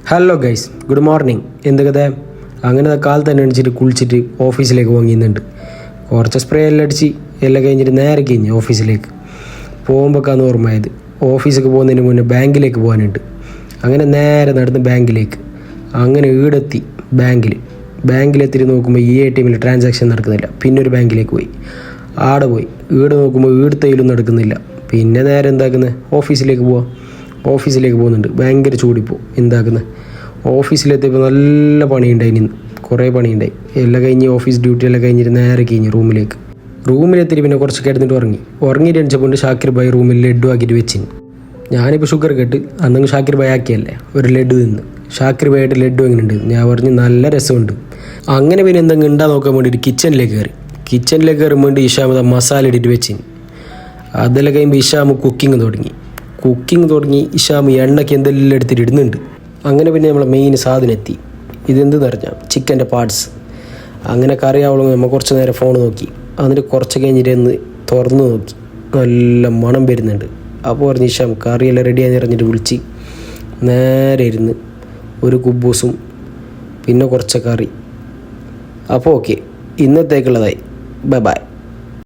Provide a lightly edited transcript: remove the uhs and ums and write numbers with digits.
Hello guys, good morning. എന്തൊക്കെ അങ്ങനെ കാലത്ത് തന്നെ എണിച്ചിട്ട് കുളിച്ചിട്ട് ഓഫീസിലേക്ക് പോങ്ങിയുന്നുണ്ട്. കുറച്ച് സ്പ്രേ എല്ലാം അടിച്ച് എല്ലാം കഴിഞ്ഞിട്ട് നേരെ കഴിഞ്ഞ് ഓഫീസിലേക്ക് പോകുമ്പോഴേക്കാണ് ഓർമ്മയായത് ഓഫീസിലേക്ക് പോകുന്നതിന് മുന്നേ ബാങ്കിലേക്ക് പോകാനുണ്ട്. അങ്ങനെ നേരെ നടന്ന് ബാങ്കിലേക്ക് അങ്ങനെ ഈടെത്തി. ബാങ്കിലെത്തിയിട്ട് നോക്കുമ്പോൾ ഈ ATM ട്രാൻസാക്ഷൻ നടക്കുന്നില്ല. പിന്നെ ഒരു ബാങ്കിലേക്ക് പോയി, ആടെ പോയി ഈടെ നോക്കുമ്പോൾ ഈടത്തേലും നടക്കുന്നില്ല. പിന്നെ നേരെ എന്താക്കുന്നത് ഓഫീസിലേക്ക് പോകുന്നുണ്ട്. ഭയങ്കര ചൂടിപ്പോൾ എന്താക്കുന്നത് ഓഫീസിലെത്തിയപ്പോൾ നല്ല പണിയുണ്ടായി. കുറേ പണിയുണ്ടായി. എല്ലാം കഴിഞ്ഞ് ഓഫീസ് ഡ്യൂട്ടി എല്ലാം കഴിഞ്ഞിട്ട് നേരെ കഴിഞ്ഞ് റൂമിലെത്തിയിട്ട് പിന്നെ കുറച്ച് കിടന്നിട്ട് ഉറങ്ങിയിട്ട് എണിച്ചപ്പോൾ ഷാക്കിർ ഭായ് റൂമിൽ ലഡ്ഡു ആക്കിയിട്ട് വെച്ചിന്. ഞാനിപ്പോൾ ഷുഗർ കേട്ട് അന്നങ്ങ് ഷാക്കിർ ഭായ് ആക്കിയല്ലേ ഒരു ലഡ്ഡു തിന്ന്. ഷാക്കിർ ഭായിട്ട് ലഡ്ഡു എങ്ങനെ ഉണ്ട് ഞാൻ പറഞ്ഞു നല്ല രസമുണ്ട്. അങ്ങനെ പിന്നെ എന്തെങ്കിലും ഉണ്ടാ നോക്കാൻ വേണ്ടിയിട്ട് കിച്ചണിലേക്ക് കയറുമ്പോൾ ഇഷാമ മസാല ഇട്ടിട്ട് വെച്ചിന്. അതെല്ലാം കഴിയുമ്പോൾ ഇഷാമ് കുക്കിംഗ് തുടങ്ങി. ഇഷാമ് എണ്ണയ്ക്ക് എന്തെല്ലാം എടുത്തിട്ട് ഇടുന്നുണ്ട്. അങ്ങനെ പിന്നെ നമ്മളെ മെയിൻ സാധനം എത്തി. ഇതെന്തെന്ന് പറഞ്ഞാൽ ചിക്കൻ്റെ പാർട്സ്. അങ്ങനെ കറി ആവണം. നമ്മൾ കുറച്ച് നേരം ഫോൺ നോക്കി. എന്നിട്ട് കുറച്ച് കഴിഞ്ഞിട്ട് ഒന്ന് തുറന്ന് നോക്കി, നല്ല മണം വരുന്നുണ്ട്. അപ്പോൾ പറഞ്ഞ് ഇഷാം കറിയെല്ലാം റെഡിയായി നിറഞ്ഞിട്ട് വിളിച്ച് നേരെ ഇരുന്ന് ഒരു കുബൂസും പിന്നെ കുറച്ച് കറി. അപ്പോൾ ഓക്കെ, ഇന്നത്തേക്കുള്ളതായി. ബൈ.